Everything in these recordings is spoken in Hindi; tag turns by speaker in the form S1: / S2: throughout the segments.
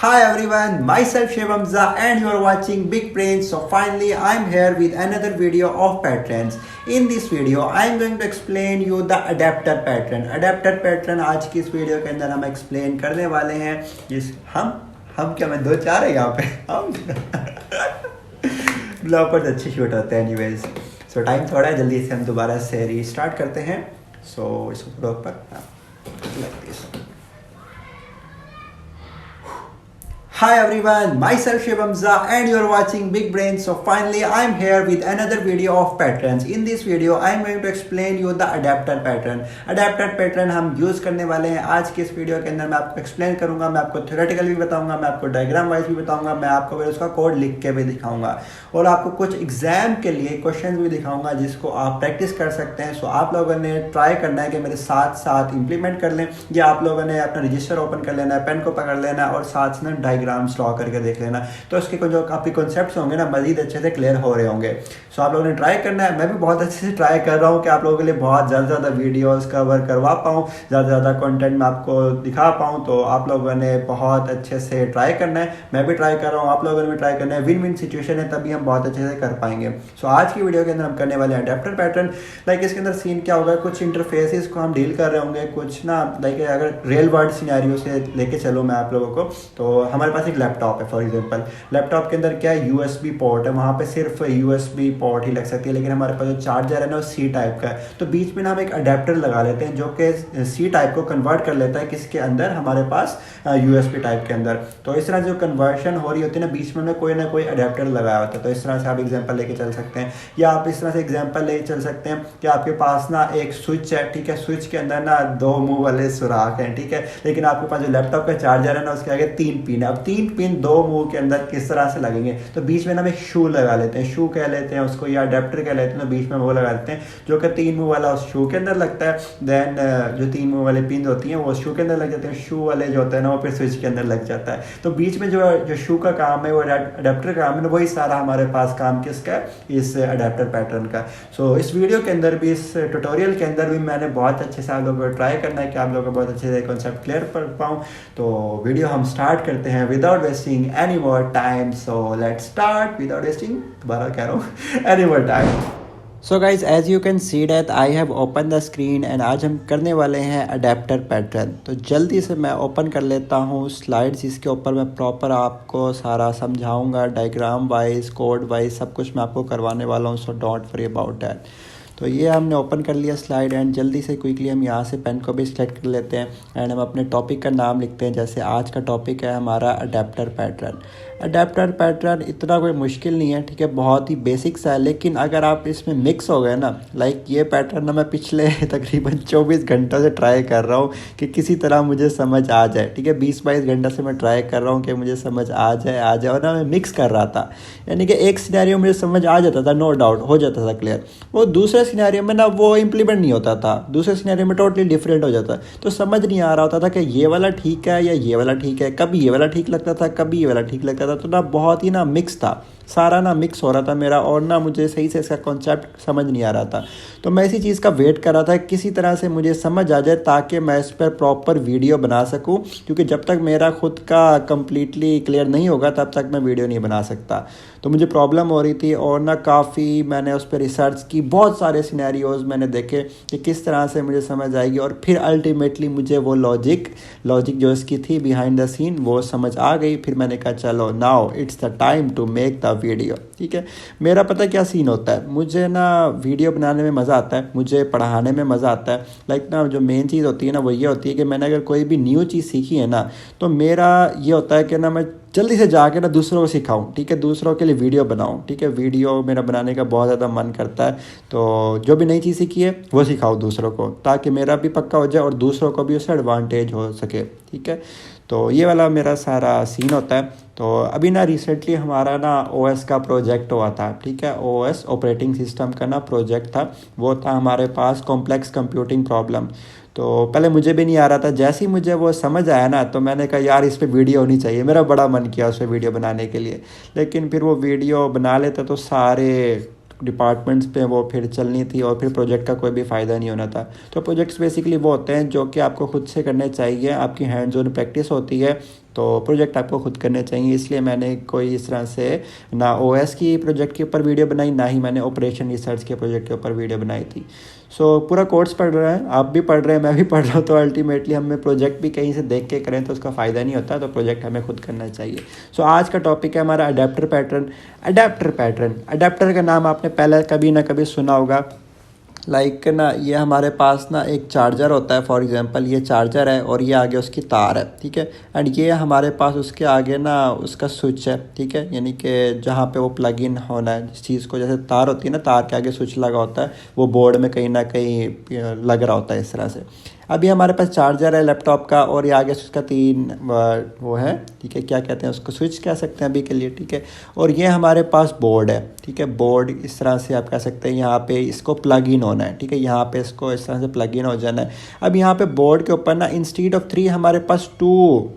S1: Hi everyone, myself Shiv Hamza and you are watching Big Brains. So finally I am here with another video of patterns. In this video I am going to explain you the adapter pattern. Adapter pattern आज की इस वीडियो के अंदर हम एक्सप्लेन करने वाले हैं। जिस हम क्या मैं दो चार है यहाँ पे हम ब्लॉपर्स अच्छे शूट होते हैं एनीवेज। सो टाइम थोड़ा है, जल्दी से हम दोबारा से रीस्टार्ट करते हैं। सो इसको ब्लॉक पर like this. Hi everyone, myself Shiv Hamza and you are watching Big Brains. So finally I am here with another video of patterns. In this video I am going to explain you the adapter pattern. Adapter pattern हम यूज करने वाले हैं आज की इस वीडियो के अंदर। मैं आपको एक्सप्लेन करूंगा, मैं आपको थ्योरेटिकल भी बताऊंगा, मैं आपको डायग्राम वाइज भी बताऊंगा, मैं आपको फिर उसका कोड लिख के भी दिखाऊंगा और आपको कुछ एग्जाम के लिए क्वेश्चन भी दिखाऊंगा जिसको आप प्रैक्टिस कर सकते हैं। सो आप लोगों ने ट्राई करना है कि मेरे साथ साथ इंप्लीमेंट कर लें, या आप लोगों ने अपना रजिस्टर ओपन कर लेना है, पेन को पकड़ लेना और साथ में डायग्राम ड्रॉ करके देख लेना, तो उसके कुछ जो आपके कॉन्सेप्ट्स होंगे ना मजीद अच्छे से क्लियर हो रहे होंगे। सो आप लोगों ने ट्राई करना है, मैं भी बहुत अच्छे से ट्राई कर रहा हूँ कि आप लोगों के लिए बहुत ज़्यादा वीडियोस कवर करवा पाऊँ, ज़्यादा कंटेंट मैं आपको दिखा पाऊँ। तो आप लोगों ने बहुत अच्छे से ट्राई करना है, मैं भी ट्राई कर रहा हूँ, आप लोगों ने भी ट्राई करना है। विन विन सिचुएशन है, तभी हम बहुत अच्छे से कर पाएंगे। सो आज की वीडियो के अंदर हम करने वाले हैं अडेप्टर पैटर्न। लाइक इसके अंदर सीन क्या होगा, कुछ इंटरफेसेस को हम डील कर रहे होंगे, कुछ ना लाइक अगर रियल वर्ल्ड सिनेरियो से लेके चलो मैं आप लोगों को, तो हमारे पास एक लैपटॉप है फॉर एग्जांपल। लैपटॉप के अंदर क्या है, यूएसबी पोर्ट है, वहाँ पे सिर्फ यूएसबी पोर्ट ही लग सकती है, लेकिन हमारे पास जो चार्जर है ना वो सी टाइप का है। तो बीच में ना हम एक अडेप्टर लगा लेते हैं जो कि सी टाइप को कन्वर्ट कर लेता है किसके अंदर, हमारे पास यूएसबी टाइप के अंदर। तो इस तरह जो कन्वर्शन हो रही होती है ना, बीच में ना कोई अडेप्टर लगाया होता है। तो इस तरह से आप एग्जाम्पल लेके चल सकते हैं, या आप इस तरह से एग्जाम्पल लेके चल सकते हैं कि आपके पास ना एक स्विच है, ठीक है, स्विच के अंदर ना दो मुंह वाले सुराख हैं, ठीक है, लेकिन आपके पास जो लैपटॉप का चार्जर है ना उसके आगे 3 पिन है। अब 3 पिन दो मुंह के अंदर किस तरह से लगेंगे, तो बीच में ना हम एक शू लगा लेते हैं, शू कह लेते हैं उसको, या अडेप्टर कह लेते हैं। तो बीच में वो लगा लेते हैं जो कि 3 मुंह वाला उस शू के अंदर लगता है। देन जो 3 मुंह वाले पिन होती हैं वो शू के अंदर लग जाते हैं, शू वाले जो होते हैं ना वो फिर स्विच के अंदर लग जाता है। तो बीच में जो शू का काम है वो अडेप्टर का काम है, वही सारा हमारे पास काम किसका है, इस अडेप्टर पैटर्न का। सो इस वीडियो के अंदर भी, इस ट्यूटोरियल के अंदर भी मैंने बहुत अच्छे से आप लोगों को ट्राई करना है कि आप लोगों को बहुत अच्छे से कॉन्सेप्ट क्लियर कर पाऊँ। तो वीडियो हम स्टार्ट करते हैं without wasting any more time. So let's start without wasting, दोबारा कह रहा हूँ, any more time. So guys as you can see that I have open the screen and आज हम करने वाले हैं अडेप्टर पैटर्न। तो जल्दी से मैं ओपन कर लेता हूँ स्लाइड्स, इसके ऊपर मैं प्रॉपर आपको सारा समझाऊंगा, डायग्राम वाइज कोड वाइज सब कुछ मैं आपको करवाने वाला हूँ। So don't worry about that. तो ये हमने ओपन कर लिया स्लाइड एंड जल्दी से क्विकली हम यहाँ से पेन को भी सिलेक्ट कर लेते हैं एंड हम अपने टॉपिक का नाम लिखते हैं। जैसे आज का टॉपिक है हमारा अडेप्टर पैटर्न। अडेप्टर पैटर्न इतना कोई मुश्किल नहीं है, ठीक है, बहुत ही बेसिक सा है, लेकिन अगर आप इसमें मिक्स हो गए ना, लाइक ये पैटर्न ना मैं पिछले तकरीबन 24 घंटों से ट्राई कर रहा हूँ कि किसी तरह मुझे समझ आ जाए, ठीक है, 20-22 घंटे से मैं ट्राई कर रहा हूँ कि मुझे समझ आ जाए और ना मैं मिक्स कर रहा था, यानी कि एक सिनेरियो मुझे समझ आ जाता था, नो डाउट हो जाता था क्लियर, वो दूसरे सिनेरियो में ना वो इम्प्लीमेंट नहीं होता था, दूसरे सिनेरियो में टोटली डिफरेंट हो जाता, तो समझ नहीं आ रहा होता था कि ये वाला ठीक है या ये वाला ठीक है, कभी ये वाला ठीक लगता था, कभी ये वाला ठीक लगता था। तो ना बहुत ही ना मिक्स था, सारा ना मिक्स हो रहा था मेरा, और ना मुझे सही से इसका कॉन्सेप्ट समझ नहीं आ रहा था। तो मैं इसी चीज़ का वेट कर रहा था किसी तरह से मुझे समझ आ जाए ताकि मैं इस पर प्रॉपर वीडियो बना सकूं, क्योंकि जब तक मेरा खुद का कंप्लीटली क्लियर नहीं होगा तब तक मैं वीडियो नहीं बना सकता। तो मुझे प्रॉब्लम हो रही थी और ना काफ़ी मैंने उस पर रिसर्च की, बहुत सारे सिनेरियोज़ मैंने देखे कि किस तरह से मुझे समझ आएगी, और फिर अल्टीमेटली मुझे वो लॉजिक जो इसकी थी बिहाइंड द सीन वो समझ आ गई। फिर मैंने कहा चलो now it's the time to make the video, ठीक है। मेरा पता क्या सीन होता है, मुझे ना वीडियो बनाने में मज़ा आता है, मुझे पढ़ाने में मज़ा आता है। लाइक ना जो मेन चीज़ होती है ना वो ये होती है कि मैंने अगर कोई भी न्यू चीज़ सीखी है ना, तो मेरा ये होता है कि ना मैं जल्दी से जाके ना दूसरों को सिखाऊं, ठीक है, दूसरों के लिए वीडियो बनाऊं, ठीक है, वीडियो मेरा बनाने का बहुत ज़्यादा मन करता है। तो जो भी नई चीज़ सीखी है वो सिखाऊं दूसरों को, ताकि मेरा भी पक्का हो जाए और दूसरों को भी उससे एडवांटेज हो सके, ठीक है। तो ये वाला मेरा सारा सीन होता है। तो अभी ना रिसेंटली हमारा ना ओएस का प्रोजेक्ट हुआ था, ठीक है, ओएस ऑपरेटिंग सिस्टम का ना प्रोजेक्ट था, वो था हमारे पास कॉम्प्लेक्स कंप्यूटिंग प्रॉब्लम। तो पहले मुझे भी नहीं आ रहा था, जैसे ही मुझे वो समझ आया ना तो मैंने कहा यार इस पे वीडियो होनी चाहिए, मेरा बड़ा मन किया उस पर वीडियो बनाने के लिए, लेकिन फिर वो वीडियो बना लेता तो सारे डिपार्टमेंट्स पे वो फिर चलनी थी और फिर प्रोजेक्ट का कोई भी फ़ायदा नहीं होना था। तो प्रोजेक्ट्स बेसिकली वो होते हैं जो कि आपको खुद से करने चाहिए, आपकी हैंड्स ऑन प्रैक्टिस होती है, तो प्रोजेक्ट आपको खुद करने चाहिए, इसलिए मैंने कोई इस तरह से ना ओएस की प्रोजेक्ट के ऊपर वीडियो बनाई, ना ही मैंने ऑपरेशन रिसर्च के प्रोजेक्ट के ऊपर वीडियो बनाई थी। पूरा कोर्स पढ़ रहे हैं, आप भी पढ़ रहे हैं, मैं भी पढ़ रहा हूँ, तो अल्टीमेटली हमें प्रोजेक्ट भी कहीं से देख के करें तो उसका फ़ायदा नहीं होता, तो प्रोजेक्ट हमें खुद करना चाहिए। आज का टॉपिक है हमारा अडेप्टर पैटर्न। अडेप्टर का नाम आपने पहले कभी ना कभी सुना होगा। ना ये हमारे पास ना एक चार्जर होता है, फॉर एग्जांपल ये चार्जर है और ये आगे उसकी तार है, ठीक है। एंड ये हमारे पास उसके आगे ना उसका स्विच है, ठीक है, यानी कि जहाँ पे वो प्लग इन होना है जिस चीज़ को, जैसे तार होती है ना, तार के आगे स्विच लगा होता है, वो बोर्ड में कहीं ना कहीं लग रहा होता है इस तरह से। अभी हमारे पास चार्जर है लैपटॉप का और ये आगे उसका 3 वो है, ठीक है, क्या कहते हैं उसको, स्विच कह सकते हैं अभी के लिए, ठीक है। और ये हमारे पास बोर्ड है, ठीक है, बोर्ड इस तरह से आप कह सकते हैं, यहाँ पे इसको प्लग इन होना है, ठीक है, यहाँ पे इसको इस तरह से प्लग इन हो जाना है। अब यहाँ पे बोर्ड के ऊपर ना इंस्टीड ऑफ 3 हमारे पास 2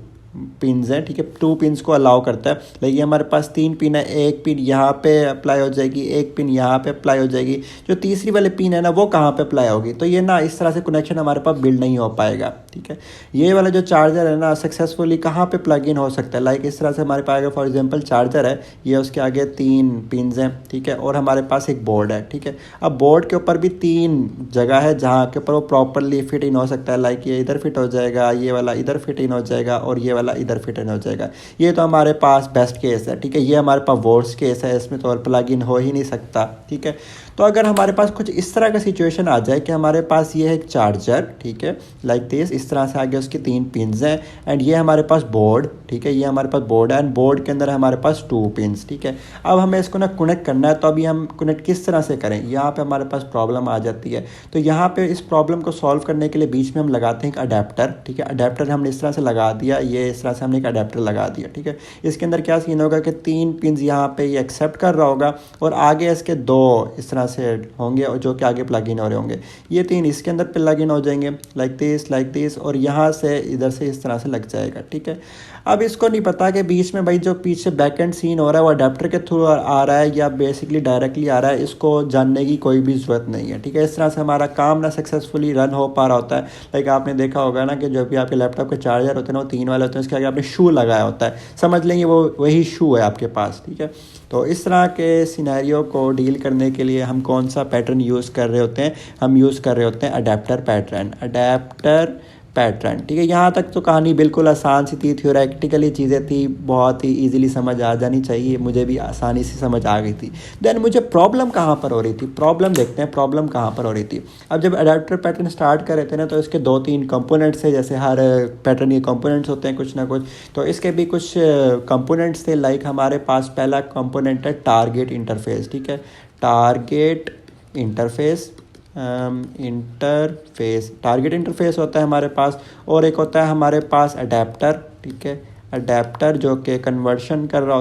S1: पिन्स हैं, ठीक है, 2 पिन्स को अलाउ करता है। लेकिन हमारे पास 3 पिन है, एक पिन यहाँ पे अप्लाई हो जाएगी, एक पिन यहाँ पे अप्लाई हो जाएगी, जो तीसरी वाली पिन है ना वो कहाँ पे अप्लाई होगी, तो ये ना इस तरह से कनेक्शन हमारे पास बिल्ड नहीं हो पाएगा, ठीक है। ये वाला जो चार्जर है ना सक्सेसफुली कहाँ पे प्लग इन हो सकता है, इस तरह से हमारे पास अगर फॉर एग्जांपल चार्जर है, ये उसके आगे 3 पिन्स हैं, ठीक है, और हमारे पास एक बोर्ड है, ठीक है। अब बोर्ड के ऊपर भी 3 जगह है जहाँ के ऊपर वो प्रॉपरली फिट इन हो सकता है, ये इधर फिट हो जाएगा, ये वाला इधर फिट इन हो जाएगा और ये वाला इधर फिट इन हो जाएगा। ये तो हमारे पास बेस्ट केस है, ठीक है। ये हमारे पास वर्स्ट केस है, इसमें तो और प्लग इन हो ही नहीं सकता, ठीक है। तो अगर हमारे पास कुछ इस तरह का सिचुएशन आ जाए कि हमारे पास ये है एक चार्जर, ठीक है, दिस, इस तरह से आगे उसके 3 पिन्स हैं, एंड ये हमारे पास बोर्ड, ठीक है, ये हमारे पास बोर्ड है, एंड बोर्ड के अंदर हमारे पास 2 पिन्स, ठीक है। अब हमें इसको ना कनेक्ट करना है, तो अभी हम कनेक्ट किस तरह से करें, यहाँ पे हमारे पास प्रॉब्लम आ जाती है। तो यहाँ पे इस प्रॉब्लम को सॉल्व करने के लिए बीच में हम लगाते हैं एक अडेप्टर, ठीक है। अडेप्टर हमने इस तरह से लगा दिया, ये इस तरह से हमने एक अडेप्टर लगा दिया, ठीक है। इसके अंदर क्या सीन होगा कि 3 पिन्स यहाँ पे ये एक्सेप्ट कर रहा होगा और आगे इसके 2 इस तरह से होंगे जो कि आगे प्लग इन हो रहे होंगे, ये 3 इसके अंदर प्लग इन हो जाएंगे, लाइक दिस, और यहाँ से इधर से इस तरह से लग जाएगा, ठीक है। अब इसको नहीं पता कि बीच में भाई जो पीछे बैक एंड सीन हो रहा है वो अडेप्टर के थ्रू आ रहा है या बेसिकली डायरेक्टली आ रहा है, इसको जानने की कोई भी ज़रूरत नहीं है, ठीक है। इस तरह से हमारा काम ना सक्सेसफुली रन हो पा रहा होता है। आपने देखा होगा ना कि जो भी आपके लैपटॉप के चार्जर होते हैं ना वो 3 वाले होते हैं, उसके आगे आपने शू लगाया होता है, समझ लेंगे वो वही शू है आपके पास, ठीक है। तो इस तरह के सिनेरियो को डील करने के लिए हम कौन सा पैटर्न यूज़ कर रहे होते हैं, हम यूज़ कर रहे होते हैं अडेप्टर पैटर्न, ठीक है। यहाँ तक तो कहानी बिल्कुल आसान सी थी, थ्योरेटिकली चीज़ें थी, बहुत ही इजीली समझ आ जानी चाहिए, मुझे भी आसानी से समझ आ गई थी। देन मुझे प्रॉब्लम कहाँ पर हो रही थी, प्रॉब्लम देखते हैं प्रॉब्लम कहाँ पर हो रही थी। अब जब अडेप्टर पैटर्न स्टार्ट कर रहे थे ना, तो इसके 2-3 कंपोनेंट्स थे, जैसे हर पैटर्न के कंपोनेंट्स होते हैं कुछ ना कुछ, तो इसके भी कुछ कंपोनेंट्स थे। हमारे पास पहला कंपोनेंट है टारगेट इंटरफेस, ठीक है, टारगेट टारगेट इंटरफेस होता है हमारे पास, और एक होता है हमारे पास अडेप्टर, ठीक है, अडेप्टर जो कि कन्वर्जन कर रहा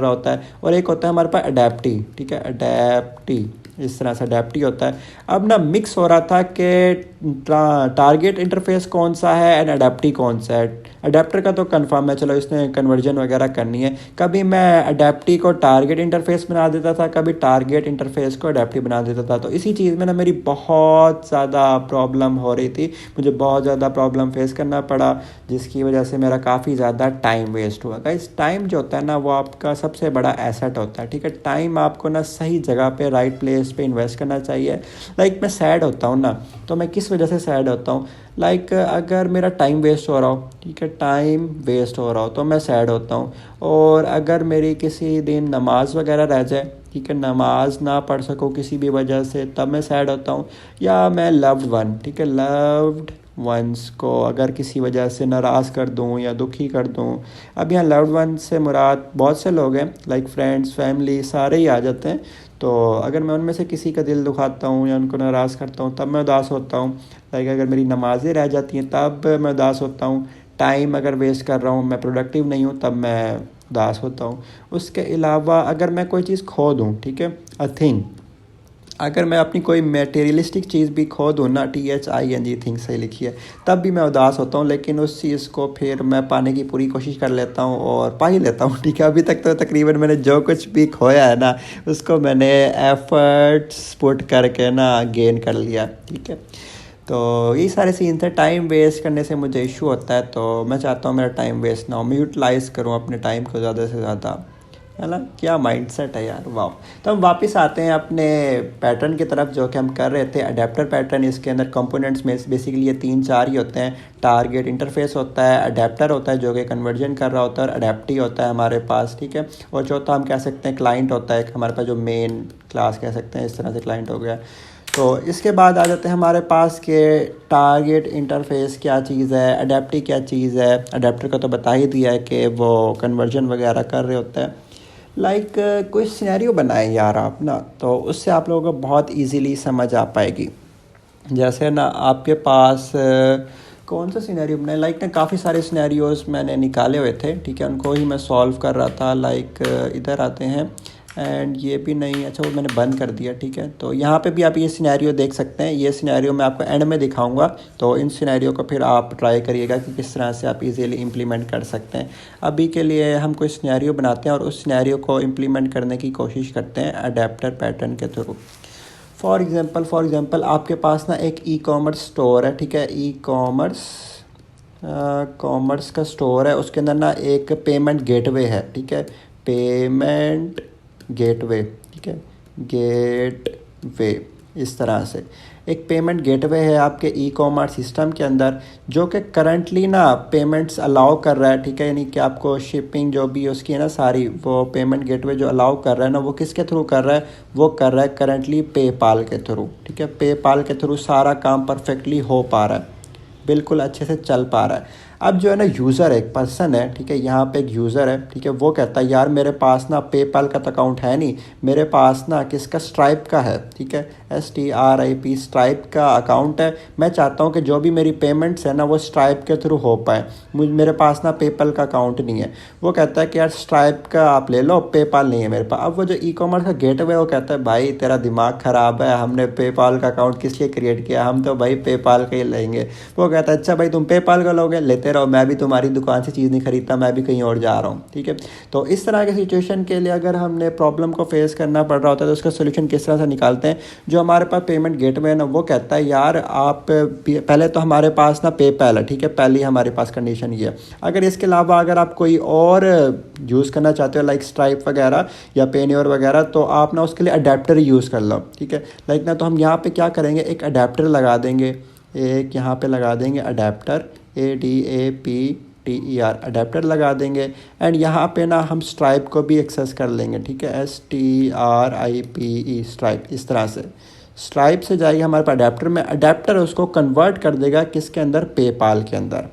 S1: होता है, और एक होता है हमारे पास अडेप्टी, ठीक है, अडेप्टी, इस तरह से अडेप्टी होता है। अब ना मिक्स हो रहा था कि टारगेट इंटरफेस कौन सा है एंड अडेप्टी कौन सा है। अडेप्टर का तो कंफर्म है, चलो इसने कन्वर्जन वगैरह करनी है, कभी मैं अडेप्टी को टारगेट इंटरफेस बना देता था, कभी टारगेट इंटरफेस को अडेप्टी बना देता था। तो इसी चीज़ में ना मेरी बहुत ज़्यादा प्रॉब्लम हो रही थी, मुझे बहुत ज़्यादा प्रॉब्लम फेस करना पड़ा, जिसकी वजह से मेरा काफ़ी ज़्यादा टाइम वेस्ट हुआ। गाइस, टाइम जो होता है ना वो आपका सबसे बड़ा एसेट होता है, ठीक है। टाइम आपको ना सही जगह पे, राइट प्लेस पे इन्वेस्ट करना चाहिए। मैं सैड होता हूँ ना, तो मैं किस वजह से सैड होता हूँ, अगर मेरा टाइम वेस्ट हो रहा हो, ठीक है, टाइम वेस्ट हो रहा हो तो मैं सैड होता हूँ। और अगर मेरी किसी दिन नमाज वगैरह रह जाए, ठीक है, नमाज ना पढ़ सकूँ किसी भी वजह से, तब मैं सैड होता हूँ। या मैं लव्ड वन, ठीक है, लव्ड वंस को अगर किसी वजह से नाराज़ कर दूँ या दुखी कर दूँ। अब यहाँ लव्ड वन से मुराद बहुत से लोग हैं, फ्रेंड्स, फैमिली, सारे ही आ जाते हैं। तो अगर मैं उनमें से किसी का दिल दुखाता हूँ या उनको नाराज़ करता हूँ तब मैं उदास होता हूँ। अगर मेरी नमाज़ें रह जाती हैं तब मैं उदास होता हूँ। टाइम अगर वेस्ट कर रहा हूँ, मैं प्रोडक्टिव नहीं हूँ, तब मैं उदास होता हूँ। उसके अलावा अगर मैं कोई चीज़ खो दूँ, ठीक है, अ थिंग, अगर मैं अपनी कोई मटेरियलिस्टिक चीज़ भी खो दूँ ना, THING थिंग सही लिखी है, तब भी मैं उदास होता हूँ। लेकिन उस चीज़ को फिर मैं पाने की पूरी कोशिश कर लेता हूँ और पा ही लेता हूँ, ठीक है। अभी तक तो तकरीबन मैंने जो कुछ भी खोया है ना, उसको मैंने एफर्ट्स पुट करके ना गेन कर लिया, ठीक है। तो यही सारे सीन थे। टाइम वेस्ट करने से मुझे इशू होता है, तो मैं चाहता हूँ मेरा टाइम वेस्ट ना हो, मैं यूटिलाइज़ करूँ अपने टाइम को ज़्यादा से ज़्यादा, है ना। क्या माइंडसेट है यार, वाह। तो हम वापस आते हैं अपने पैटर्न की तरफ जो कि हम कर रहे थे, अडेप्टर पैटर्न। इसके अंदर कंपोनेंट्स में बेसिकली ये 3-4 ही होते हैं। टारगेट इंटरफेस होता है, अडेप्टर होता है जो कि कन्वर्जन कर रहा होता है, और अडेप्टी होता है हमारे पास, ठीक है। और चौथा हम कह सकते हैं क्लाइंट होता है, हमारे पास जो मेन क्लास कह सकते हैं, इस तरह से क्लाइंट हो गया। तो इसके बाद आ जाते हैं हमारे पास के टारगेट इंटरफेस क्या चीज़ है, अडेप्टी क्या चीज़ है। अडेप्टर का तो बता ही दिया है कि वो कन्वर्जन वगैरह कर रहे होते हैं। लाइक कोई सिनेरियो बनाएं यार आप ना, तो उससे आप लोगों को बहुत इजीली समझ आ पाएगी। जैसे ना आपके पास कौन सा सिनेरियो बनाए, लाइक ना काफ़ी सारे सिनेरियोज मैंने निकाले हुए थे, ठीक है। उनको ही मैं सॉल्व कर रहा था। लाइक इधर आते हैं, एंड ये भी नहीं, अच्छा वो मैंने बंद कर दिया, ठीक है। तो यहाँ पे भी आप ये सिनेरियो देख सकते हैं। ये सिनेरियो मैं आपको एंड में दिखाऊंगा, तो इन सिनेरियो को फिर आप ट्राई करिएगा कि किस तरह से आप इजीली इम्प्लीमेंट कर सकते हैं। अभी के लिए हम कोई सिनेरियो बनाते हैं और उस सिनेरियो को इम्प्लीमेंट करने की कोशिश करते हैं अडेप्टर पैटर्न के थ्रू। फॉर एग्ज़ाम्पल आपके पास ना एक ई कॉमर्स स्टोर है, ठीक है। ई कॉमर्स का स्टोर है, उसके अंदर ना एक पेमेंट गेटवे है, ठीक है। पेमेंट गेटवे, ठीक है, गेटवे। इस तरह से एक पेमेंट गेटवे है आपके ई कॉमर्स सिस्टम के अंदर, जो कि करंटली ना पेमेंट्स अलाउ कर रहा है, ठीक है। यानी कि आपको शिपिंग जो भी उसकी है ना सारी, वो पेमेंट गेटवे जो अलाउ कर रहा है ना, वो किसके थ्रू कर रहा है, वो कर रहा है करंटली पेपाल के थ्रू, ठीक है। पेपाल के थ्रू सारा काम परफेक्टली हो पा रहा है, बिल्कुल अच्छे से चल पा रहा है। अब जो है ना यूज़र एक पर्सन है, ठीक है, यहाँ पे एक यूज़र है, ठीक है। वो कहता है यार मेरे पास ना पेपाल का तो अकाउंट है नहीं, मेरे पास ना किसका, स्ट्राइप का है, ठीक है। STRIP स्ट्राइप का अकाउंट है। मैं चाहता हूँ कि जो भी मेरी पेमेंट्स है ना वो स्ट्राइप के थ्रू हो पाए, मेरे पास ना पेपाल का अकाउंट नहीं है। वो कहता है कि यार स्ट्राइप का आप ले लो, पेपाल नहीं है मेरे पास। अब वो जो ई कॉमर्स का गेटवे है वो कहता है भाई तेरा दिमाग ख़राब है, हमने पेपाल का अकाउंट किस लिए क्रिएट किया, हम तो भाई पेपाल का ही लेंगे। वो कहता है अच्छा भाई तुम पेपाल का लोगे, लेते रहो, मैं भी तुम्हारी दुकान से चीज़ नहीं खरीदता, मैं भी कहीं और जा रहा हूँ, ठीक है। तो इस तरह के सिचुएशन के लिए अगर हमने प्रॉब्लम को फेस करना पड़ रहा होता है तो उसका सोल्यूशन किस तरह से निकालते हैं। जो हमारे पास पेमेंट गेटवे है ना, वो कहता है यार आप पहले तो हमारे पास ना पेपैल है, ठीक है। पहली हमारे पास कंडीशन ये है। अगर इसके अलावा अगर आप कोई और यूज़ करना चाहते हो लाइक स्ट्राइप वगैरह या पेन्योर वगैरह, तो आप ना उसके लिए अडेप्टर यूज़ कर लो, ठीक है। लाइक ना तो हम यहाँ पे क्या करेंगे, एक अडेप्टर लगा देंगे, एक यहाँ पे लगा देंगे अडेप्टर, ADAPTER अडेप्टर लगा देंगे। एंड यहाँ पे ना हम स्ट्राइप को भी एक्सेस कर लेंगे, ठीक है। STRIPE stripe. इस तरह से स्ट्राइप से जाएगी हमारे पास अडेप्टर में, अडेप्टर उसको कन्वर्ट कर देगा किसके अंदर, पेपाल के अंदर।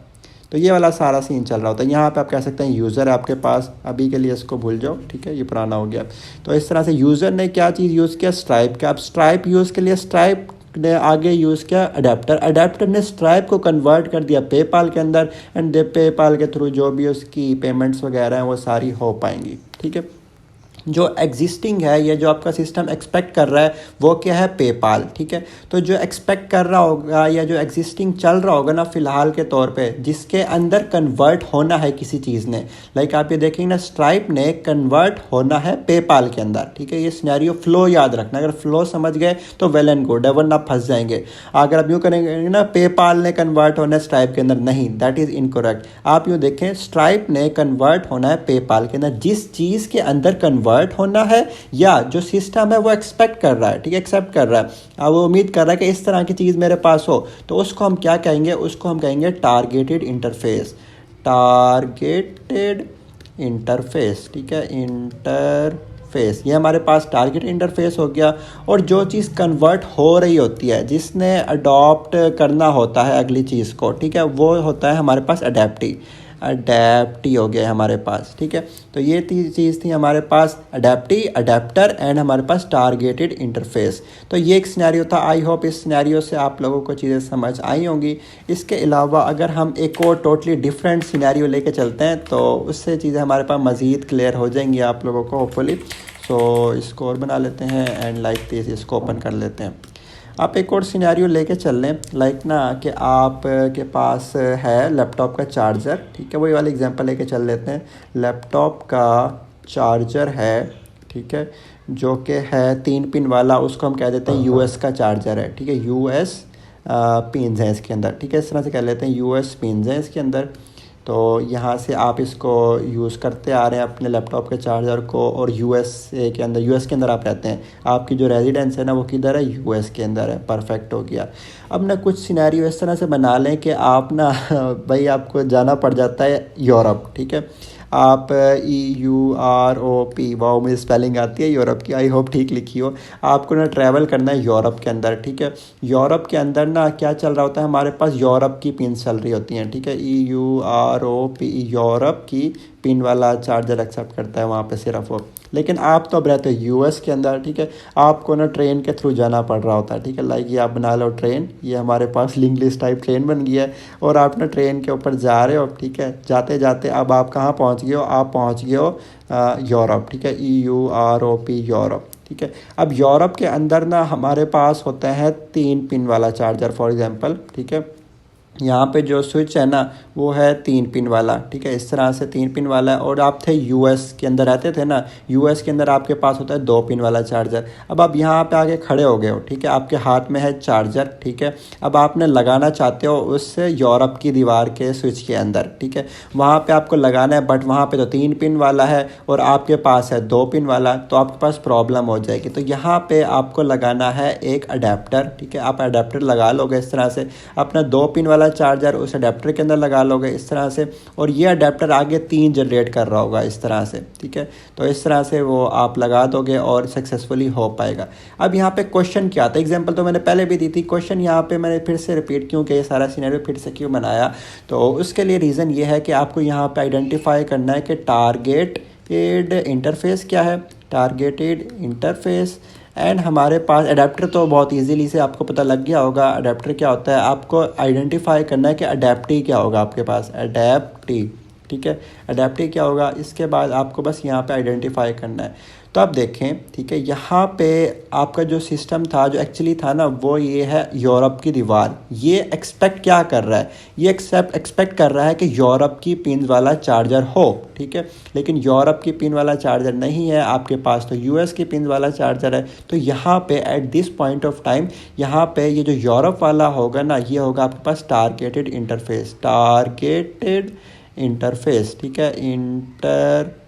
S1: तो ये वाला सारा सीन चल रहा होता है। यहाँ पे आप कह सकते हैं यूज़र है आपके पास, अभी के लिए इसको भूल जाओ, ठीक है, ये पुराना हो गया। तो इस तरह से यूज़र ने क्या चीज़ यूज़ किया, स्ट्राइप का। अब स्ट्राइप यूज़ के लिए स्ट्राइप ने आगे यूज़ किया अडेप्टर, अडेप्टर ने स्ट्राइप को कन्वर्ट कर दिया पेपाल के अंदर, एंड पेपाल के थ्रू जो भी उसकी पेमेंट्स वगैरह हैं वो सारी हो पाएंगी, ठीक है। जो एग्जिस्टिंग है, ये जो आपका सिस्टम एक्सपेक्ट कर रहा है वो क्या है, पेपाल, ठीक है। तो जो एक्सपेक्ट कर रहा होगा या जो एग्जिस्टिंग चल रहा होगा ना फ़िलहाल के तौर पे, जिसके अंदर कन्वर्ट होना है किसी चीज़ ने, लाइक आप ये देखेंगे ना स्ट्राइप ने कन्वर्ट होना है पेपाल के अंदर, ठीक है। ये सिनेरियो फ्लो याद रखना, अगर फ्लो समझ गए तो वेल एंड गुड है, वरना फंस जाएंगे। अगर आप यूँ करेंगे ना पेपाल ने कन्वर्ट होना है स्ट्राइप के अंदर, नहीं, दैट इज़ इनकरेक्ट। आप यूँ देखें स्ट्राइप ने कन्वर्ट होना है पेपाल के अंदर, जिस चीज़ के अंदर कन्वर्ट होना है या जो सिस्टम है वो एक्सपेक्ट कर रहा है, ठीक है, एक्सेप्ट कर रहा है, अब वो उम्मीद कर रहा है कि इस तरह की चीज़ मेरे पास हो, तो उसको हम क्या कहेंगे, उसको हम कहेंगे टारगेटेड इंटरफेस। टारगेटेड इंटरफेस, ठीक है, इंटरफेस, ये हमारे पास टारगेट इंटरफेस हो गया। और जो चीज़ कन्वर्ट हो रही होती है, जिसने अडॉप्ट करना होता है अगली चीज़ को, ठीक है, वो होता है हमारे पास अडेप्टी। अडेप्टी हो गया हमारे पास, ठीक है। तो ये चीज़ थी हमारे पास, अडेप्टी, अडेप्टर एंड हमारे पास टारगेटेड इंटरफेस। तो ये एक सिनेरियो था। आई होप इस सिनेरियो से आप लोगों को चीज़ें समझ आई होंगी। इसके अलावा अगर हम एक और टोटली डिफरेंट सिनेरियो लेके चलते हैं तो उससे चीज़ें हमारे पास मज़ीद क्लियर हो जाएंगी आप लोगों को होपफुली। सो इसको और बना लेते हैं एंड लाइक दिस इसको ओपन कर लेते हैं। आप एक और सिनेरियो लेके चल लें, लाइक ना कि आप के पास है लैपटॉप का चार्जर, ठीक है, वही वाला एग्जांपल लेके चल लेते हैं। लैपटॉप का चार्जर है, ठीक है, जो कि है 3 पिन वाला, उसको हम कह देते हैं US का चार्जर है, ठीक है, US पिन्स हैं इसके अंदर, ठीक है। इस तरह से कह लेते हैं यूएस पिन्स हैं इसके अंदर। तो यहाँ से आप इसको यूज़ करते आ रहे हैं अपने लैपटॉप के चार्जर को, और यूएसए के अंदर, यूएस के अंदर आप रहते हैं, आपकी जो रेजिडेंस है ना वो किधर है, यूएस के अंदर है। परफेक्ट हो गया। अब ना कुछ सिनेरियो इस तरह से बना लें कि आप ना भाई आपको जाना पड़ जाता है यूरोप, ठीक है। आप EUROP, वाओ मुझे स्पेलिंग आती है यूरोप की, आई होप ठीक लिखी हो। आपको ना ट्रैवल करना है यूरोप के अंदर, ठीक है। यूरोप के अंदर ना क्या चल रहा होता है, हमारे पास यूरोप की पिन चल रही होती हैं, ठीक है। EUROP, यूरोप की पिन वाला चार्जर एक्सेप्ट करता है वहाँ पे सिर्फ वो। लेकिन आप तो अब रहते हो यूएस के अंदर, ठीक है। आपको ना ट्रेन के थ्रू जाना पड़ रहा होता है, ठीक है। लाइक ये आप बना लो ट्रेन, ये हमारे पास लिंक लिस्ट टाइप ट्रेन बन गई है, और आप ना ट्रेन के ऊपर जा रहे हो, ठीक है। जाते जाते अब आप कहाँ पहुँच गए हो, आप पहुँच गए हो यूरोप, ठीक है। EUROP, यूरोप, ठीक है। अब यूरोप के अंदर ना हमारे पास होता है 3 पिन वाला चार्जर फॉर एग्जांपल, ठीक है। यहाँ पे जो स्विच है ना वो है 3 पिन वाला, ठीक है। इस तरह से 3 पिन वाला है। और आप थे यूएस के अंदर रहते थे ना, यूएस के अंदर आपके पास होता है 2 पिन वाला चार्जर। अब आप यहाँ पे आके खड़े हो गए हो, ठीक है। आपके हाथ में है चार्जर, ठीक है। अब आपने लगाना चाहते हो उस यूरोप की दीवार के स्विच के अंदर, ठीक है। वहाँ पे आपको लगाना है, बट वहाँ पे तो 3 पिन वाला है और आपके पास है 2 पिन वाला, तो आपके पास प्रॉब्लम हो जाएगी। तो यहाँ पे आपको लगाना है एक अडेप्टर, ठीक है। आप अडेप्टर लगा लोगे इस तरह से, अपना 2 पिन वाला चार्जर उस अडेप्टर के अंदर लगा लोगे इस तरह से, और ये अडेप्टर आगे 3 जनरेट कर रहा होगा इस तरह से, ठीक है। तो इस तरह से वो आप लगा दोगे और सक्सेसफुली हो पाएगा। अब यहाँ पे क्वेश्चन क्या आता है, एग्जांपल तो मैंने पहले भी दी थी, क्वेश्चन यहाँ पे मैंने फिर से रिपीट क्यों किया, ये सारा सिनेरियो फिर से क्यों बनाया, तो उसके लिए रीज़न ये है कि आपको यहाँ पे आइडेंटिफाई करना है कि टारगेटेड इंटरफेस क्या है, टारगेटेड इंटरफेस। एंड हमारे पास अडेप्टर तो बहुत इजीली से आपको पता लग गया होगा अडेप्टर क्या होता है। आपको आइडेंटिफाई करना है कि अडेप्टी क्या होगा आपके पास, अडेप्टी, ठीक है। अडेप्टी क्या होगा, इसके बाद आपको बस यहाँ पे आइडेंटिफाई करना है। तो आप देखें, ठीक है, यहाँ पे आपका जो सिस्टम था, जो एक्चुअली था ना, वो ये है यूरोप की दीवार। ये एक्सपेक्ट क्या कर रहा है, ये एक्सपेक्ट कर रहा है कि यूरोप की पिन वाला चार्जर हो, ठीक है। लेकिन यूरोप की पिन वाला चार्जर नहीं है आपके पास, तो यूएस की पिन वाला चार्जर है। तो यहाँ पे at this point of time, यहाँ पे ये जो यूरोप वाला होगा ना, ये होगा आपके पास टारगेटेड इंटरफेस, टारगेटेड इंटरफेस, ठीक है, इंटरफेस।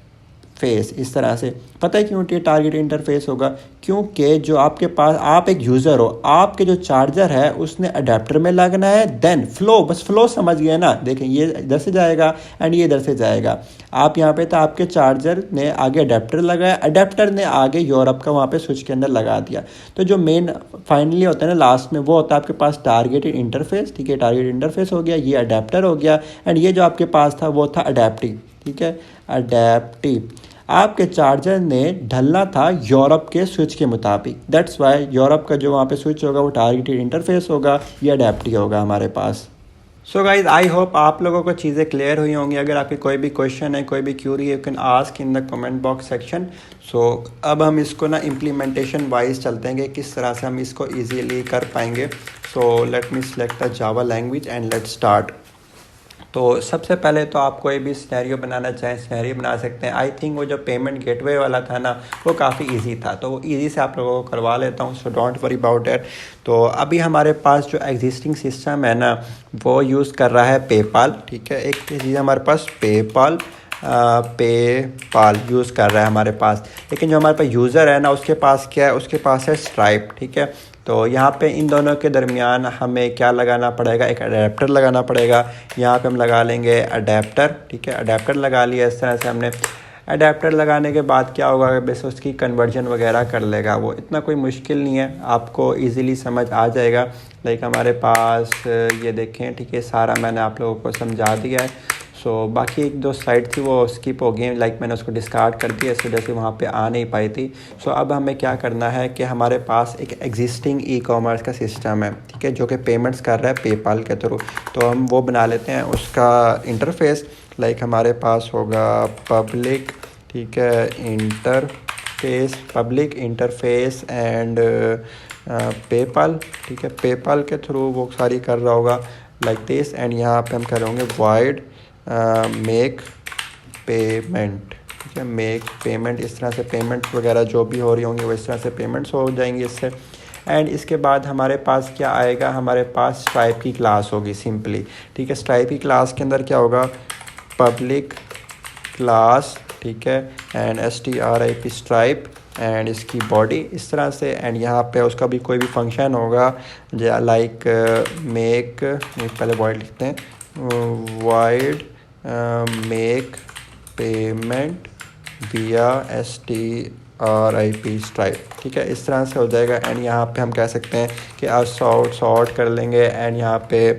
S1: इस तरह से पता है क्यों ये टारगेट इंटरफेस होगा, क्योंकि जो आपके पास, आप एक यूज़र हो, आपके जो चार्जर है उसने अडेप्टर में लगना है, देन फ्लो, बस फ्लो समझ गए ना। देखें ये इधर से जाएगा एंड ये इधर से जाएगा। आप यहाँ पे तो आपके चार्जर ने आगे अडेप्टर लगाया, अडेप्टर ने आगे यूरोप का वहाँ पे स्विच के अंदर लगा दिया। तो जो मेन फाइनली होता है ना लास्ट में, वो होता है आपके पास टारगेटेड इंटरफेस, ठीक है। टारगेट इंटरफेस हो गया, ये अडेप्टर हो गया, एंड ये जो आपके पास था वो था अडेप्टिव, ठीक है, अडेप्टिव। आपके चार्जर ने ढलना था यूरोप के स्विच के मुताबिक, दैट्स वाई यूरोप का जो वहाँ पे स्विच होगा वो टारगेटेड इंटरफेस होगा, ये अडेप्टिव होगा हमारे पास। सो गाइज आई होप आप लोगों को चीज़ें क्लियर हुई होंगी। अगर आपकी कोई भी क्वेश्चन है, कोई भी क्यूरी है, you can ask in the comment box section. So अब हम इसको ना इम्प्लीमेंटेशन वाइज चलते हैं कि किस तरह से हम इसको ईजीली कर पाएंगे। So let me select the Java language and let start. तो सबसे पहले तो आप कोई भी सिनेरियो बनाना चाहें, सिनेरियो बना सकते हैं। आई थिंक वो जो पेमेंट गेटवे वाला था ना, वो काफ़ी इजी था, तो वो ईजी से आप लोगों को करवा लेता हूँ, so don't worry about it. तो अभी हमारे पास जो एग्जिस्टिंग सिस्टम है ना, वो यूज़ कर रहा है पेपाल, ठीक है। एक चीज़ हमारे पास पेपाल यूज़ कर रहा है हमारे पास, लेकिन जो हमारे पास यूज़र है ना, उसके पास क्या है, उसके पास है स्ट्राइप, ठीक है। तो यहाँ पे इन दोनों के दरमियान हमें क्या लगाना पड़ेगा, एक अडेप्टर लगाना पड़ेगा। यहाँ पे हम लगा लेंगे अडेप्टर, ठीक है। अडेप्टर लगा लिया इस तरह से हमने। अडेप्टर लगाने के बाद क्या होगा, बस उसकी कन्वर्जन वगैरह कर लेगा वो, इतना कोई मुश्किल नहीं है, आपको इजीली समझ आ जाएगा। लाइक हमारे पास ये देखें, ठीक है, सारा मैंने आप लोगों को समझा दिया है। सो बाकी एक दो साइड थी वो स्किप हो गई, लाइक मैंने उसको डिस्कार्ड कर दिया, इस वजह से वहाँ पे आ नहीं पाई थी। सो अब हमें क्या करना है कि हमारे पास एक एग्जिस्टिंग ई कॉमर्स का सिस्टम है, ठीक है, जो कि पेमेंट्स कर रहा है पेपाल के थ्रू। तो हम वो बना लेते हैं उसका इंटरफेस। लाइक हमारे पास होगा पब्लिक, ठीक है, interface, public interface and PayPal, ठीक है। पेपाल के थ्रू वो सारी कर रहा होगा लाइक दिस, एंड यहाँ पे हम करेंगे वाइड मेक पेमेंट, ठीक है, मेक पेमेंट। इस तरह से पेमेंट वगैरह जो भी हो रही होंगी वो इस तरह से पेमेंट्स हो जाएंगी इससे। एंड इसके बाद हमारे पास क्या आएगा, हमारे पास स्ट्राइप की क्लास होगी सिंपली, ठीक है। स्ट्राइप की क्लास के अंदर क्या होगा, पब्लिक क्लास, ठीक है, एंड strip स्ट्राइप एंड इसकी बॉडी इस तरह से, एंड यहाँ पे उसका भी कोई भी फंक्शन होगा लाइक मेक, पहले वॉइड लिखते हैं, वॉइड मेक पेमेंट विया strip स्ट्राइप, ठीक है, इस तरह से हो जाएगा। एंड यहाँ पे हम कह सकते हैं कि आप सॉर्ट कर लेंगे, एंड यहाँ पे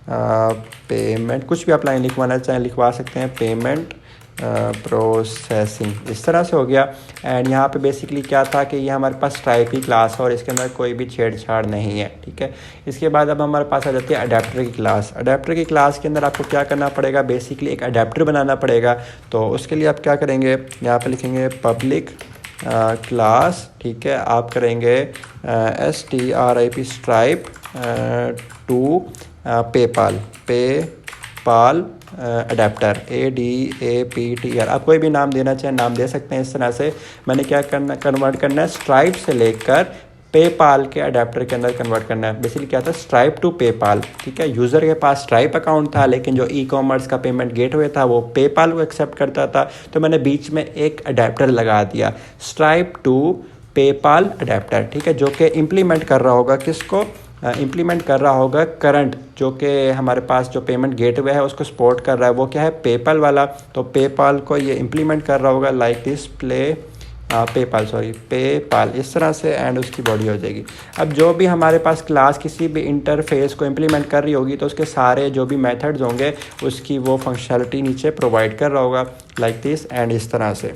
S1: पेमेंट कुछ भी आप लाइन लिखवाना चाहें लिखवा सकते हैं, पेमेंट प्रोसेसिंग, इस तरह से हो गया। एंड यहाँ पे बेसिकली क्या था कि ये हमारे पास स्ट्राइप की क्लास है और इसके अंदर कोई भी छेड़छाड़ नहीं है, ठीक है। इसके बाद अब हमारे पास आ जाती है अडेप्टर की क्लास। अडेप्टर की क्लास के अंदर आपको क्या करना पड़ेगा, बेसिकली एक अडेप्टर बनाना पड़ेगा। तो उसके लिए आप क्या करेंगे, यहाँ पे लिखेंगे पब्लिक क्लास, ठीक है, आप करेंगे strip stripe to PayPal adapter ADAPTR, आप कोई भी नाम देना चाहें नाम दे सकते हैं। इस तरह से मैंने क्या करना, कन्वर्ट करना है स्ट्राइप से लेकर पेपाल के अडेप्टर के अंदर कन्वर्ट करना है। बेसिकली क्या था, स्ट्राइप टू पेपाल, ठीक है। यूज़र के पास स्ट्राइप अकाउंट था लेकिन जो ई-कॉमर्स का पेमेंट गेटवे था वो पेपाल को एक्सेप्ट करता था, तो मैंने बीच में एक अडेप्टर लगा दिया, स्ट्राइप टू पेपाल अडेप्टर, ठीक है, जो कि इम्प्लीमेंट कर रहा होगा किसको, इम्प्लीमेंट कर रहा होगा करंट जो कि हमारे पास जो पेमेंट गेटवे है उसको सपोर्ट कर रहा है, वो क्या है, पेपाल वाला। तो पेपाल को ये इम्प्लीमेंट कर रहा होगा लाइक दिस पेपाल इस तरह से, एंड उसकी बॉडी हो जाएगी। अब जो भी हमारे पास क्लास किसी भी इंटरफेस को इम्प्लीमेंट कर रही होगी तो उसके सारे जो भी मेथड्स होंगे उसकी वो फंक्शनलिटी नीचे प्रोवाइड कर रहा होगा लाइक दिस, एंड इस तरह से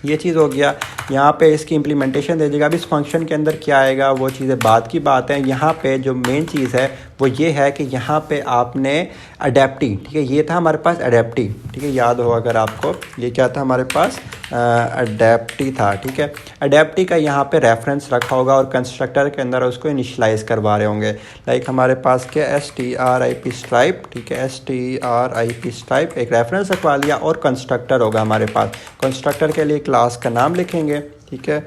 S1: ये चीज़ हो गया। यहाँ पे इसकी इम्प्लीमेंटेशन दे देगा। अब इस फंक्शन के अंदर क्या आएगा वो चीज़ें बाद की बात है। यहाँ पे जो मेन चीज़ है वो ये है कि यहाँ पे आपने अडेप्टी, ठीक है, ये था हमारे पास अडेप्टी, ठीक है, याद हो अगर आपको, ये क्या था हमारे पास अडेप्टी था, ठीक है। अडेप्टी का यहाँ पे रेफरेंस रखा होगा और कंस्ट्रक्टर के अंदर उसको इनिशलाइज करवा रहे होंगे। लाइक हमारे पास क्या strip स्ट्राइप, ठीक है, strip स्ट्राइप एक रेफरेंस रखवा लिया और कंस्ट्रक्टर होगा हमारे पास। कंस्ट्रक्टर के लिए क्लास का नाम लिखेंगे, ठीक है,